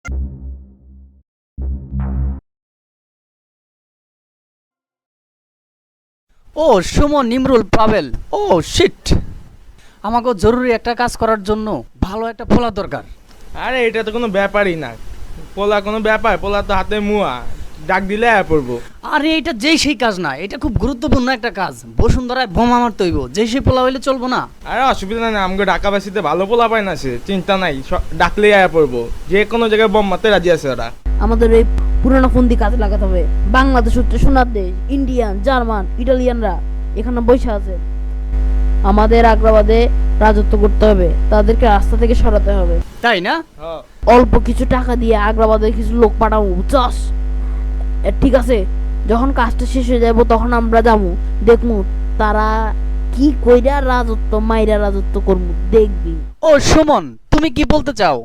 ও সুমন, নিমরুল, পাবেল। ও sheet, আমাকে জরুরি একটা কাজ করার জন্য ভালো একটা পোলা দরকার। আরে এটা তো কোনো ব্যাপারই না, পোলা কোনো ব্যাপার? পোলা তো হাতে মুয়া, ডাক দিলে আয়া পড়বো। আরে এটা যেই সেই কাজ না, এটা খুব গুরুত্বপূর্ণ একটা কাজ। বসুন্ধরায় বোমা মারতে হইব, যেই সেই পোলা হইলে চলবো না। আরে অসুবিধা নেই, আমাকে ঢাকাবাসীতে ভালো পোলা পায় না, সে চিন্তা নাই, ডাকলেই আয়া পড়বো। যে কোনো জায়গায় বোম মারতে রাজি আছে ওরা। আমাদের এই পুরোনো ফন্দি কাজে লাগাতে হবে। বাংলাদেশ হচ্ছে সোনার দেশ, ইন্ডিয়ান, জার্মান, ইটালিয়ানরা এখানে বসে আছে। আমাদের আগ্রাবাদে রাজত্ব করতে হবে, তাদেরকে রাস্তা থেকে সরাতে হবে। তাই না? অল্প কিছু টাকা দিয়ে আগ্রাবাদে কিছু লোক পাঠাবো, বুঝছস? ঠিক আছে, যখন কাজটা শেষ হয়ে যাবো তখন আমরা যাবো, দেখবো তারা কি কইরা রাজত্ব মাইরা রাজত্ব করবো, দেখবি। ও সুমন, তুমি কি বলতে চাও?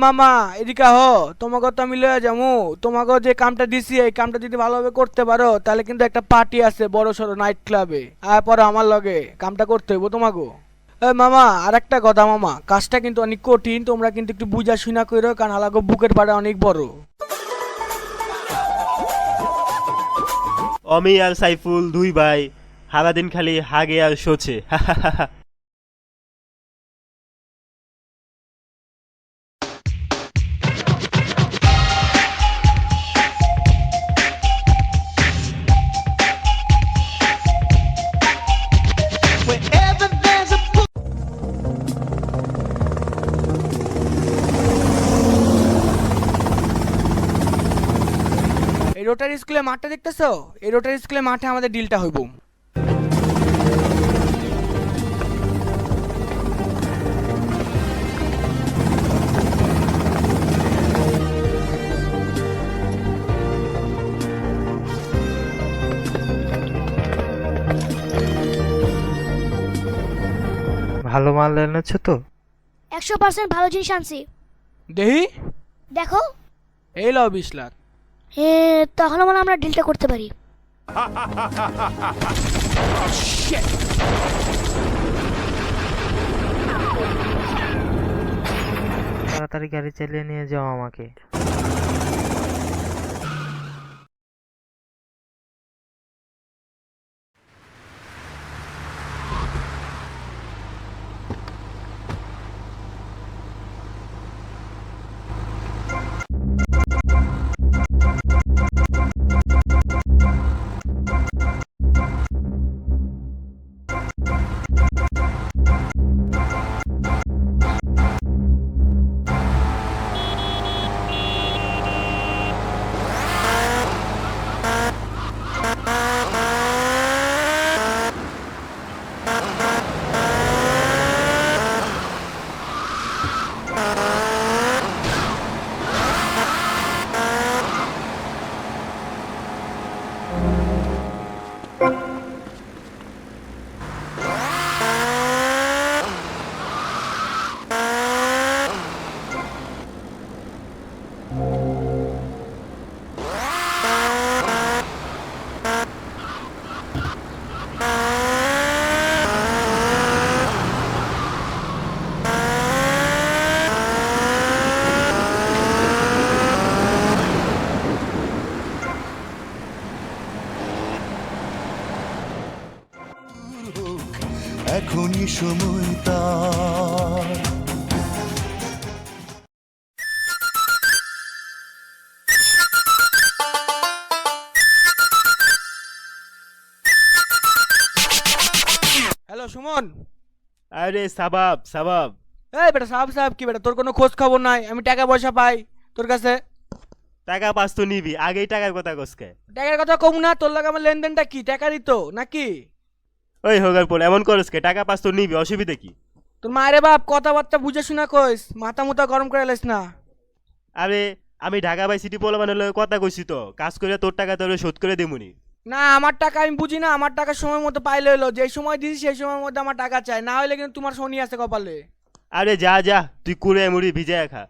মামা এদিকে হ, তোমাকে তো আমি লয়ে যাবো। তোমাকে যে কামটা দিছি এই কামটা যদি ভালোভাবে করতে পারো তাহলে কিন্তু একটা পার্টি আছে বড় সড়ো নাইট ক্লাবে, আর পরে আমার লগে কামটা করতে হইব তোমাকে। মামা আর একটা কথা মামা, কাজটা কিন্তু অনেক কঠিন, তোমরা কিন্তু একটু বুঝা শুনা করো, কারণ হালাগো বুকের পাড়া অনেক বড়। অমি আর সাইফুল দুই ভাই সারাদিন খালি হাগে আর শোছে। এই রোটারি স্কুলে মাঠটা দেখতেছো? এই রোটারি স্কুলে মাঠে আমাদের ডিলটা হইব। ভালো মাল এনেছো তো? 100% ভালো জিনিস আনছি। দেহি দেখো, এই লও 20 লাখ। তাহলে মানে আমরা ডিলটা করতে পারি। তাড়াতাড়ি গাড়ি চালিয়ে নিয়ে যাও আমাকে। এখনই সময় তার। হ্যালো সুমন। আরে সাবাব সাবাব, এই বেটা সাহেব সাহেব কি বেটা, তোর কোনো খোঁজ খবর নাই? আমি টাকা পয়সা পাই তোর কাছে। টাকা পাস তো নিবি, আগেই টাকার কথা কসকে। টাকার কথা কম না, তোর লাগে আমার লেনদেনটা কি টাকারই তো নাকি? ওই হোগার পর এমন করসকে, টাকা পাস তো নিবি, অসুবিধা কি? তোর মায়েরে বাপ কথাবার্তা বুঝে শোনা কইস, মাথা মুথা গরম করে লাইস না। আরে আমি ঢাকা বাই সিটি পোলা বানালে কথা কইছি তো, কাজ করে তোর টাকা তোর শোধ করে দেমুনি। না আমার টাকা আমি বুঝি না, আমার টাকা সময় মতো পাইলে হলো, যে সময় দিছি সেই সময়ের মধ্যে আমার টাকা চাই, না হলে কিন্তু তোমার শনি আছে কপালে। আরে যা যা, তুই কুড়ে মুড়ি ভিজায় খা।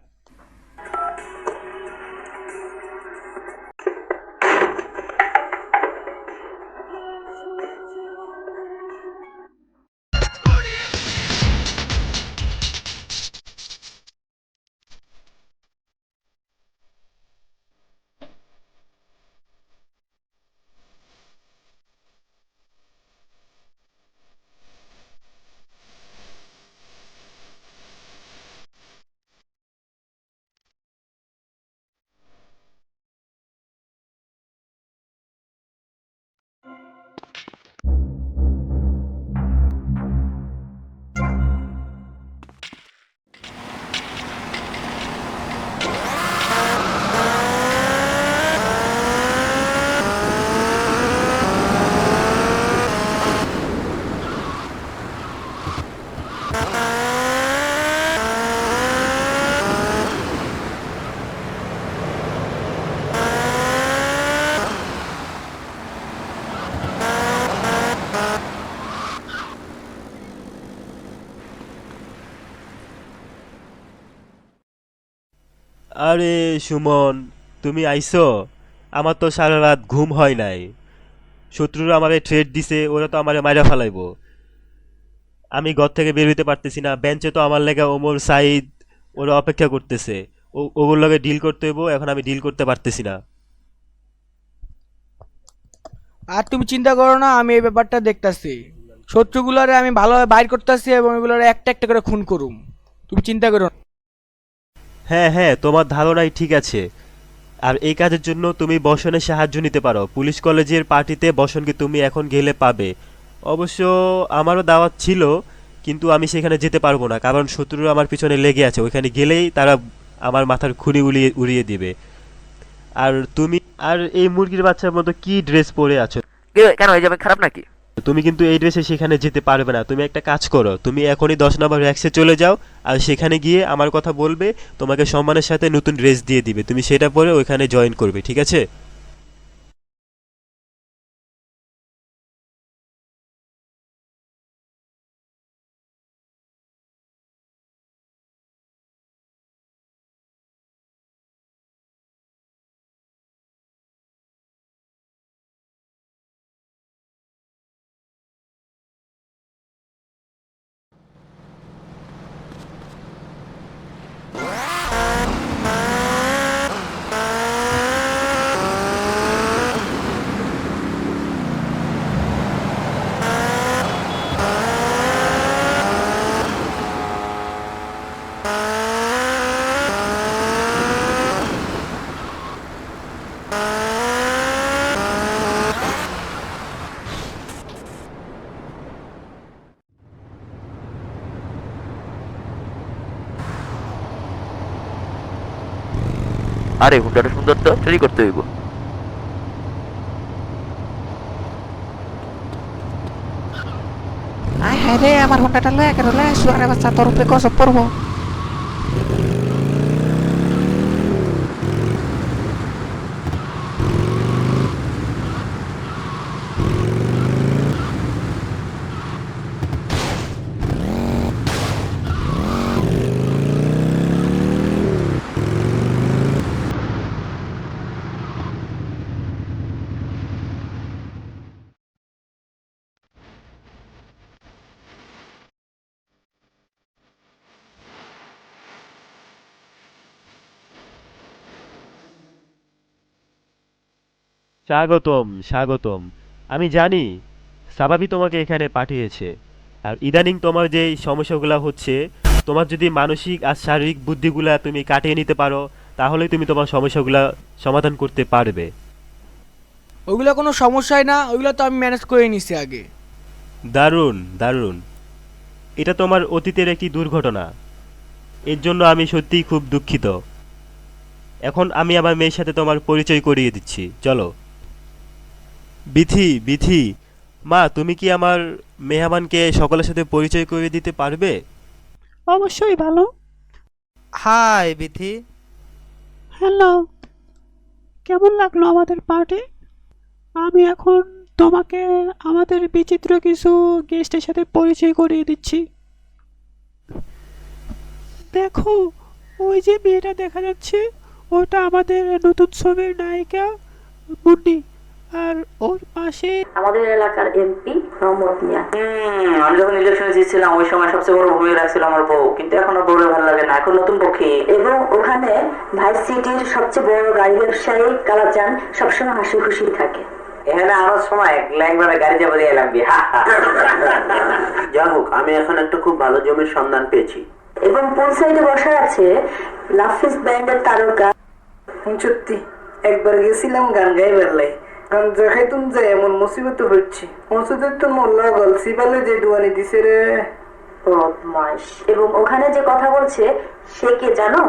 আরে সুমন, তুমি আইছো? আমার তো সারা রাত ঘুম হয় নাই। শত্রুরা আমারে থ্রেট দিছে, ওরা তো আমারে মাইরা ফালাইবো। আমি ঘর থেকে বের হইতে পারতেছি না, বেঞ্চে তো আমার লেগে ওমর সাইদ ওরা অপেক্ষা করতেছে। ওগুলোর লগে ডিল করতে হইব, এখন আমি ডিল করতে পারতেছি না। আর তুমি চিন্তা করো না, আমি এই ব্যাপারটা দেখতাছি। শত্রুগুলোরে আমি ভালোভাবে বাইর করতেছি এবং এগুলোরে একটা একটা করে খুন করুম, তুমি চিন্তা করো না। হ্যাঁ হ্যাঁ, তোমার ধারণাই ঠিক আছে। আর এই কাজের জন্য তুমি বসনের সাহায্য নিতে পারো। পুলিশ কলেজের পার্টিতে বসনকে তুমি এখন গেলে পাবে। অবশ্য আমারও দাওয়াত ছিল, কিন্তু আমি সেখানে যেতে পারবো না, কারণ শত্রুরা আমার পিছনে লেগে আছে। ওইখানে গেলেই তারা আমার মাথার খুনি উড়িয়ে দিবে। আর তুমি আর এই মুরগির বাচ্চার মতো কি ড্রেস পরে আছো? কেন এই যাবে খারাপ নাকি? তুমি কিন্তু এই ড্রেসে সেখানে যেতে পারবে না। তুমি একটা কাজ করো, তুমি এখনই 10 নম্বর র্যাক্সে চলে যাও, আর সেখানে গিয়ে আমার কথা বলবে, তোমাকে সম্মানের সাথে নতুন ড্রেস দিয়ে দিবে, তুমি সেটা পরে ওইখানে জয়েন করবে, ঠিক আছে? আরে হুন্ডাটা সুন্দর তো, চুরি করতে হইব। আয় হায় রে, আমার হোন্ডাটা লয়ে কেন লয়ে আসলো? আরে বাচ্চা, তোর উপরে গজব পড়বো। স্বাগতম স্বাগতম। আমি জানি সাবাবি তোমাকে এখানে পাঠিয়েছে। আর ইদানিং তোমার যে সমস্যাগুলো হচ্ছে, তোমার যদি মানসিক আর শারীরিক বুদ্ধিগুলা তুমি কাটিয়ে নিতে পারো, তাহলেই তুমি তোমার সমস্যাগুলা সমাধান করতে পারবে। ওইগুলো কোনো সমস্যাই না, ওইগুলো তো আমি ম্যানেজ করে নিছি আগে। দারুণ দারুণ। এটা তোমার অতীতের একটি দুর্ঘটনা, এর জন্য আমি সত্যিই খুব দুঃখিত। এখন আমি আমার মেয়ের সাথে তোমার পরিচয় করিয়ে দিচ্ছি, চলো। বিথি বিথি, মা তুমি কি আমার মেহমানকে সকলের সাথে পরিচয় করিয়ে দিতে পারবে? অবশ্যই ভালো। হাই বিথি। হ্যালো, কেমন লাগলো আমাদের পার্টি? আমি এখন তোমাকে আমাদের বিচিত্র কিছু গেস্টের সাথে পরিচয় করিয়ে দিচ্ছি। দেখো, ওই যে মেয়েটা দেখা যাচ্ছে, ওটা আমাদের নতুন ছবির নায়িকা মুন্নি। আর ওর পাশে আমাদের এলাকার এমপি মোহাম্মদ মিয়া। আমি যখন ইলেকশনে জিতছিলাম ওই সময় সবচেয়ে বড় ভূমিকা রাখছিল আমার বউ, কিন্তু এখন আর বউরে ভালো লাগে না, এখন নতুন পক্ষী। এবং ওখানে ভাইস সিটির সবচেয়ে বড় গাড়ি ব্যবসায়ী কালাচান সবসময় হাসি খুশি থাকে। এখানে আমার সময় একবার গাড়ি যাবো দিয়ে এলাম যা হোক, আমি এখন একটা খুব ভালো জমির সন্ধান পেয়েছি। এবং পুল সাইডে বসা আছে লাফিস ব্যান্ডের তারকা। সত্যি একবার গেছিলাম গান গাই বেরলাই, গান দেখাই তুমি যাই এমন মুসিবত হচ্ছে, মসুদের তো মোল্লা গল সিবালে যে ডুয়ানি দিছে রে বদমাইশ। এবং ওখানে যে কথা বলছে সে কে জানো?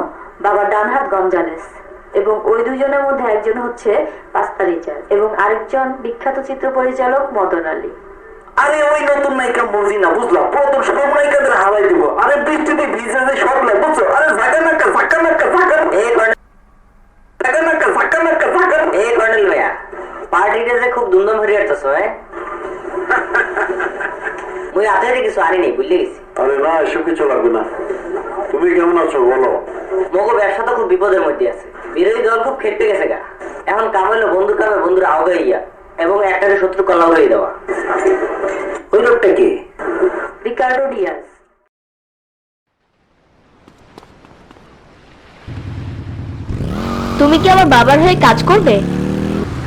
বাবা ডানহাত গঞ্জালেস। এবং ওই দুজনের মধ্যে একজন হচ্ছে পাস্তা রিচার্ড এবং আরেকজন বিখ্যাত চিত্র পরিচালক মদন আলী। আরে ওই নতুন নায়িকা বুঝি না, বুঝলাম প্রথম সব নায়িকাদের হাওয়াই দিব। আরে বৃষ্টিতে ভিজে যে সব নাই বুঝছো? আরে জাগা নাকা জাকা নাকা জাকা এই কর্নেল ভাইয়া, পার্টিটা যে খুব ধুমধাম হয়ে আসতেছ। মুই আপনাদের কিছু আনিনি, বুঝলে গেছি। আরে না, এসব কিছু লাগবে না। তুমি কেমন আছো বলো? মগো ব্যবসা তো খুব বিপদের মধ্যে আছে, বিরোধী দল খুব খেটে গেছে গা। এখন কাম হইলো বন্ধু কামে বন্ধুর আওগাই ইয়া এবং একটাকে শত্রু কল্লা হয়ে দেওয়া। ওই লোকটা কি? Ricardo Diaz. তুমি কি আমার বাবার হয়ে কাজ করবে?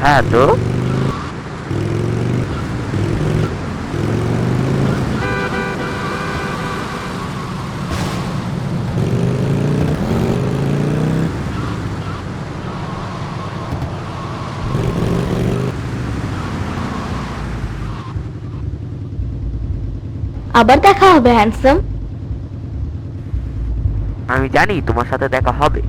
হ্যাঁ তো আবার দেখা হবে হ্যান্ডসাম। আমি জানি তোমার সাথে দেখা হবে।